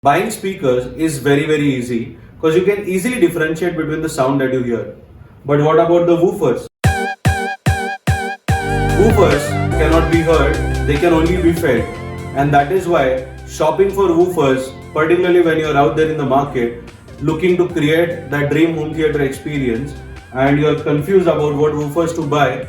Buying speakers is very easy because you can easily differentiate between the sound that you hear. But what about the woofers? Woofers cannot be heard, they can only be fed. And that is why shopping for woofers, particularly when you're out there in the market looking to create that dream home theater experience and you're confused about what woofers to buy,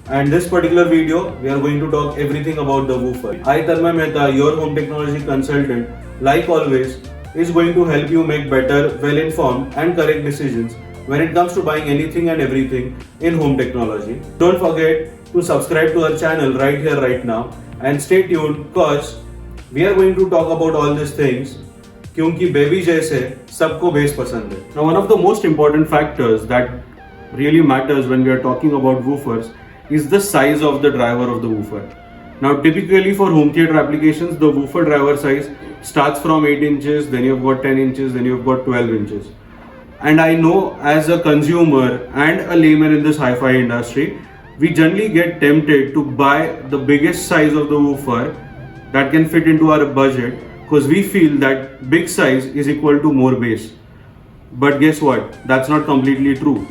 and this particular video, we are going to talk everything about the woofer. I, Tanmay Mehta, your home technology consultant, like always, is going to help you make better, well-informed and correct decisions when it comes to buying anything and everything in home technology. Don't forget to subscribe to our channel right here, right now, and stay tuned because we are going to talk about all these things क्योंकि baby जैसे सबको base पसंद है. Now, one of the most important factors that really matters when we are talking about woofers is the size of the driver of the woofer. Now, typically for home theater applications, the woofer driver size starts from 8 inches, then you've got 10 inches, then you've got 12 inches. And I know as a consumer and a layman in this hi-fi industry, we generally get tempted to buy the biggest size of the woofer that can fit into our budget because we feel that big size is equal to more bass. But guess what? That's not completely true.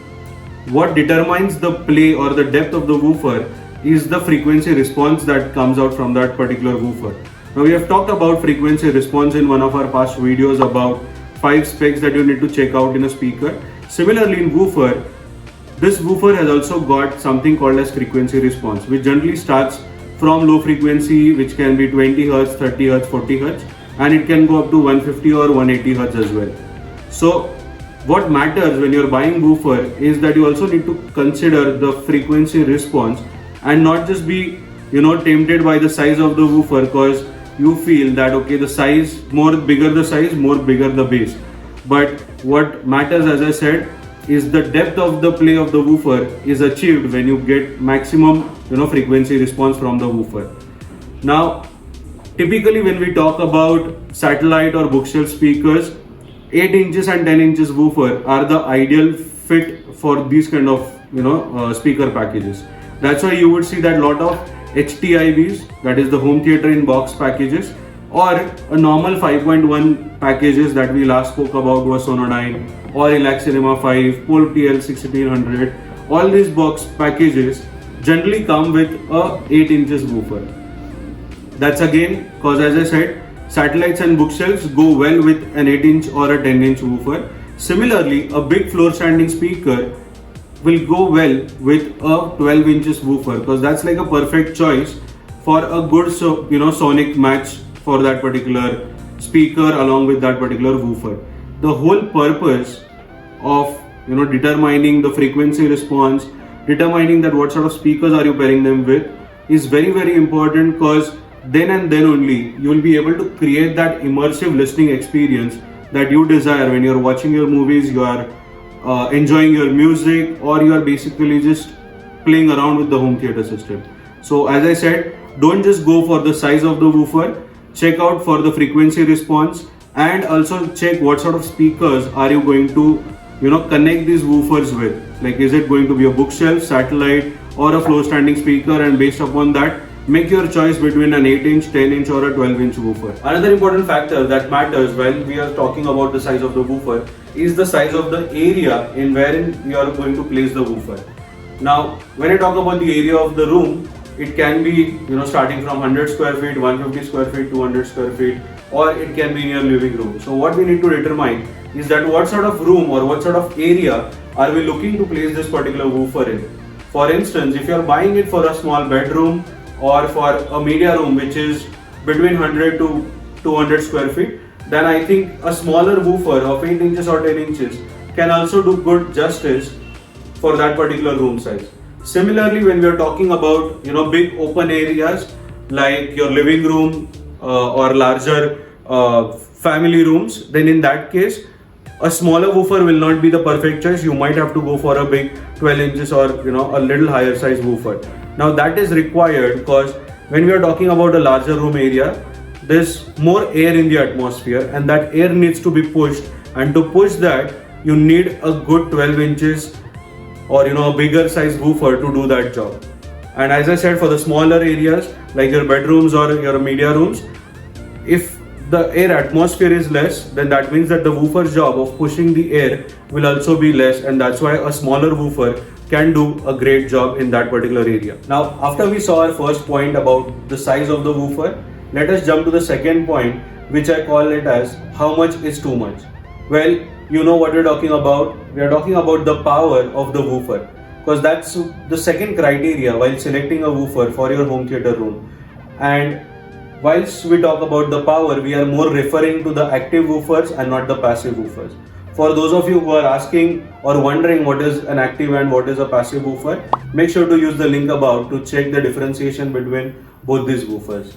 What determines the play or the depth of the woofer is the frequency response that comes out from that particular woofer. Now, we have talked about frequency response in one of our past videos about 5 specs that you need to check out in a speaker. Similarly, in woofer, this woofer has also got something called as frequency response, which generally starts from low frequency, which can be 20 Hz, 30 Hz, 40 Hz, and it can go up to 150 or 180 Hz as well. So, what matters when you're buying woofer is that you also need to consider the frequency response and not just be tempted by the size of the woofer because you feel that okay, the size, more bigger the bass. But what matters, as I said, is the depth of the play of the woofer is achieved when you get maximum frequency response from the woofer. Now, typically when we talk about satellite or bookshelf speakers, 8 inches and 10 inches woofer are the ideal fit for these kind of speaker packages. That's why you would see that lot of HTIBs, that is the home theater in box packages, or a normal 5.1 packages that we last spoke about was Sonodyne or Elax Cinema 5, Polk TL1600. All these box packages generally come with a 8 inches woofer. That's again because, as I said, satellites and bookshelves go well with an 8-inch or a 10-inch woofer. Similarly, a big floor standing speaker will go well with a 12 inches woofer because that's like a perfect choice for a good sonic match for that particular speaker along with that particular woofer. The whole purpose of determining the frequency response, determining that what sort of speakers are you pairing them with is very important because then and then only you will be able to create that immersive listening experience that you desire when you're watching your movies, you are enjoying your music, or you are basically just playing around with the home theater system. So as I said, don't just go for the size of the woofer, check out for the frequency response and also check what sort of speakers are you going to connect these woofers with. Like, is it going to be a bookshelf, satellite or a floor standing speaker, and based upon that make your choice between an 8-inch, 10-inch or a 12-inch woofer. Another important factor that matters when we are talking about the size of the woofer is the size of the area in wherein you are going to place the woofer. Now, when I talk about the area of the room, it can be starting from 100 square feet, 150 square feet, 200 square feet, or it can be in your living room. So what we need to determine is that what sort of room or what sort of area are we looking to place this particular woofer in. For instance, if you are buying it for a small bedroom or for a media room which is between 100 to 200 square feet, then I think a smaller woofer of 8 inches or 10 inches can also do good justice for that particular room size. Similarly, when we are talking about big open areas like your living room or larger family rooms, then in that case a smaller woofer will not be the perfect choice. You might have to go for a big 12 inches or a little higher size woofer. Now that is required because when we are talking about a larger room area, there's more air in the atmosphere and that air needs to be pushed, and to push that you need a good 12 inches or a bigger size woofer to do that job. And as I said, for the smaller areas like your bedrooms or your media rooms, if the air atmosphere is less, then that means that the woofer's job of pushing the air will also be less, and that's why a smaller woofer can do a great job in that particular area. Now, after we saw our first point about the size of the woofer, let us jump to the second point, which I call it as how much is too much. Well, you know what we're talking about. We are talking about the power of the woofer, because that's the second criteria while selecting a woofer for your home theater room. And whilst we talk about the power, we are more referring to the active woofers and not the passive woofers. For those of you who are asking or wondering what is an active and what is a passive woofer, make sure to use the link above to check the differentiation between both these woofers.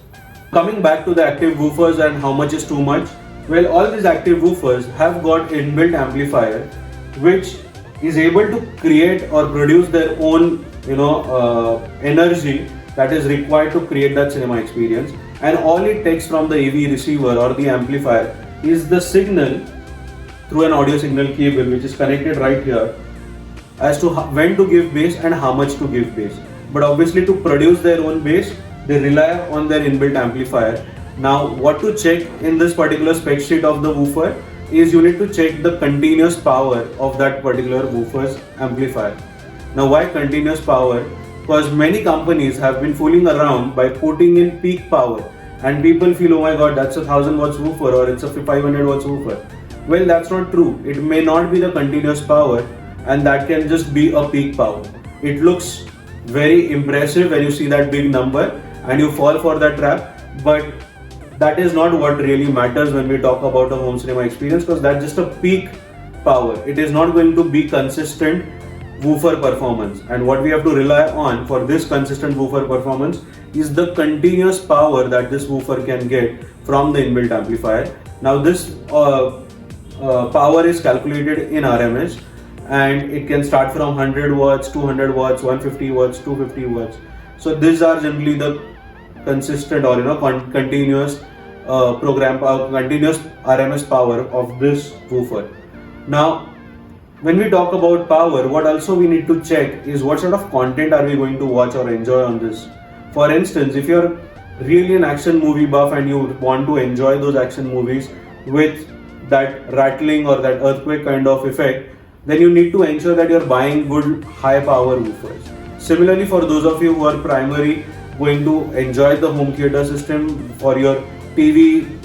Coming back to the active woofers and how much is too much, well, all these active woofers have got inbuilt amplifier which is able to create or produce their own energy that is required to create that cinema experience, and all it takes from the AV receiver or the amplifier is the signal through an audio signal cable which is connected right here as to when to give bass and how much to give bass. But obviously, to produce their own bass, they rely on their inbuilt amplifier. Now, what to check in this particular spec sheet of the woofer is you need to check the continuous power of that particular woofer's amplifier. Now, why continuous power? Because many companies have been fooling around by putting in peak power, and people feel, oh my god, that's a 1000 watts woofer or it's a 500 watts woofer. Well, that's not true. It may not be the continuous power, and that can just be a peak power. It looks very impressive when you see that big number and you fall for that trap, but that is not what really matters when we talk about a home cinema experience, because that's just a peak power. It is not going to be consistent woofer performance, and what we have to rely on for this consistent woofer performance is the continuous power that this woofer can get from the inbuilt amplifier. Now, this power is calculated in RMS, and it can start from 100 watts, 200 watts, 150 watts, 250 watts. So these are generally the consistent or continuous program power, continuous RMS power of this woofer. Now, when we talk about power, what also we need to check is what sort of content are we going to watch or enjoy on this. For instance, if you're really an action movie buff and you want to enjoy those action movies with that rattling or that earthquake kind of effect, then you need to ensure that you're buying good high power woofers. Similarly, for those of you who are primarily going to enjoy the home theater system for your TV,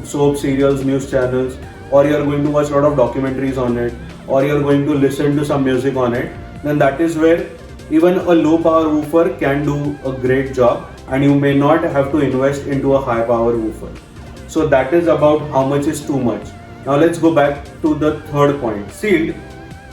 soap serials, news channels, or you're going to watch a lot of documentaries on it, or you're going to listen to some music on it, then that is where even a low power woofer can do a great job, and you may not have to invest into a high power woofer. So that is about how much is too much. Now let's go back to the third point, sealed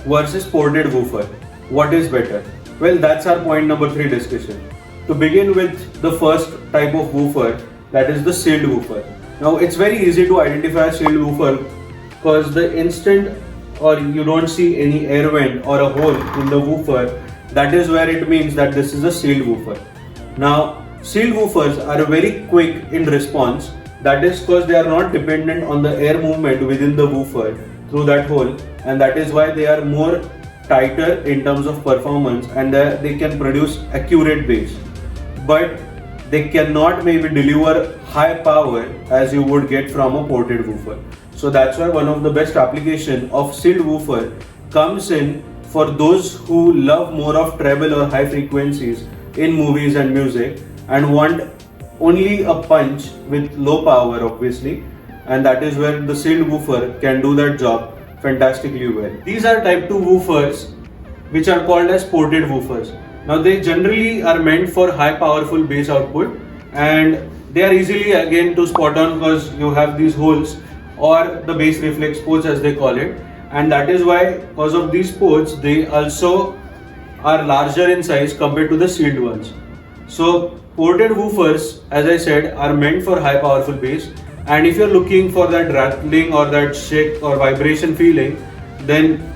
versus ported woofer. What is better? Well, that's our point number 3 discussion. To begin with the first type of woofer, that is the sealed woofer. Now it's very easy to identify a sealed woofer because the instant or you don't see any air vent or a hole in the woofer, that is where it means that this is a sealed woofer. Now, sealed woofers are very quick in response. That is because they are not dependent on the air movement within the woofer through that hole, and that is why they are more tighter in terms of performance, and they can produce accurate bass. But they cannot maybe deliver high power as you would get from a ported woofer. So that's why one of the best application of sealed woofer comes in for those who love more of treble or high frequencies in movies and music and want only a punch with low power, obviously, and that is where the sealed woofer can do that job fantastically well. These are type 2 woofers which are called as ported woofers. Now they generally are meant for high powerful bass output, and they are easily again to spot on because you have these holes or the bass reflex ports as they call it, and that is why because of these ports they also are larger in size compared to the sealed ones. So ported woofers, as I said, are meant for high powerful bass, and if you're looking for that rattling or that shake or vibration feeling, then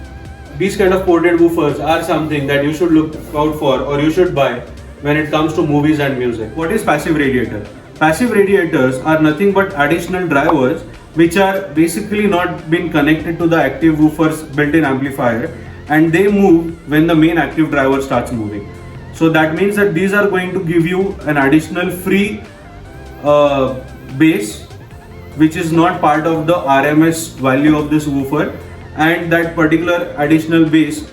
these kind of ported woofers are something that you should look out for or you should buy when it comes to movies and music. What is passive radiator? Passive radiators are nothing but additional drivers which are basically not been connected to the active woofer's built-in amplifier, and they move when the main active driver starts moving. So that means that these are going to give you an additional free bass which is not part of the RMS value of this woofer, and that particular additional bass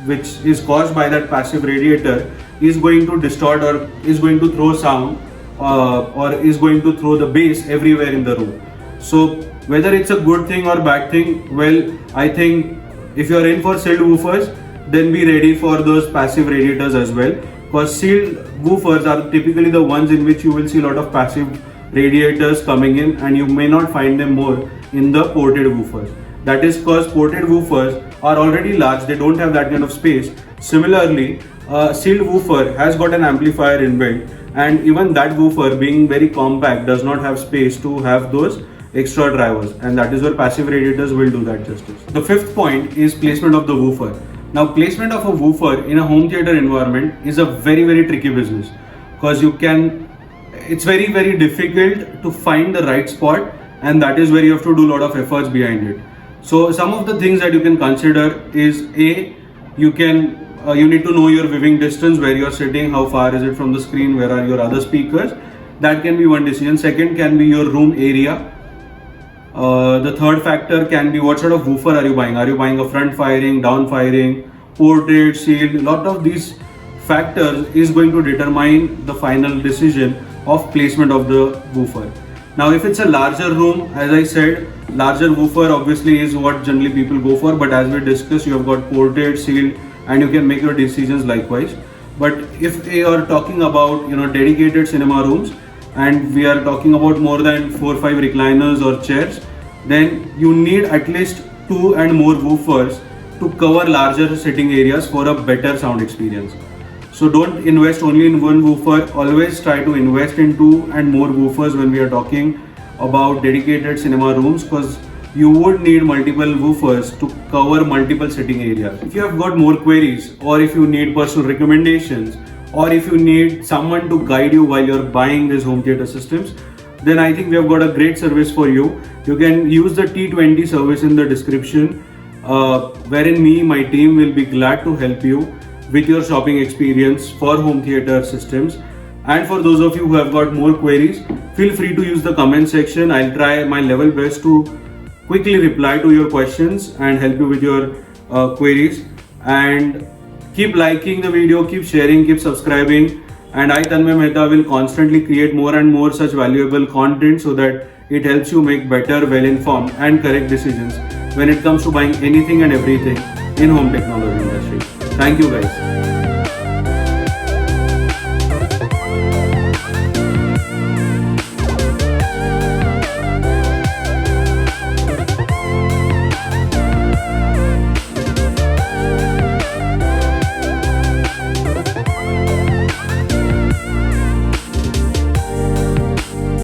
which is caused by that passive radiator is going to distort or is going to throw sound or is going to throw the bass everywhere in the room. So whether it's a good thing or bad thing, well, I think if you're in for sealed woofers, then be ready for those passive radiators as well, because sealed woofers are typically the ones in which you will see a lot of passive radiators coming in, and you may not find them more in the ported woofers. That is because ported woofers are already large, they don't have that kind of space. Similarly, a sealed woofer has got an amplifier inbuilt, and even that woofer being very compact does not have space to have those extra drivers, and that is where passive radiators will do that justice. The fifth point is placement of the woofer. Now, placement of a woofer in a home theater environment is a very tricky business, because it's very difficult to find the right spot, and that is where you have to do a lot of efforts behind it. So some of the things that you can consider is you need to know your viewing distance, where you're sitting, how far is it from the screen, where are your other speakers. That can be one decision. Second can be your room area. The third factor can be what sort of woofer are you buying. Are you buying a front firing, down firing, ported, sealed? A lot of these factors is going to determine the final decision of placement of the woofer. Now, if it's a larger room, as I said, larger woofer obviously is what generally people go for, but as we discussed, you have got ported, sealed, and you can make your decisions likewise. But if you are talking about dedicated cinema rooms, and we are talking about more than 4 or 5 recliners or chairs, then you need at least 2 and more woofers to cover larger sitting areas for a better sound experience. So don't invest only in one woofer, always try to invest in 2 and more woofers when we are talking about dedicated cinema rooms, because you would need multiple woofers to cover multiple sitting areas. If you have got more queries, or if you need personal recommendations, or if you need someone to guide you while you're buying these home theater systems, then I think we have got a great service for you. You can use the T20 service in the description, wherein my team will be glad to help you with your shopping experience for home theater systems. And for those of you who have got more queries, feel free to use the comment section. I'll try my level best to quickly reply to your questions and help you with your queries. And keep liking the video, keep sharing, keep subscribing, and I, Tanmay Mehta, will constantly create more and more such valuable content so that it helps you make better, well-informed and correct decisions when it comes to buying anything and everything in home technology industry. Thank you guys.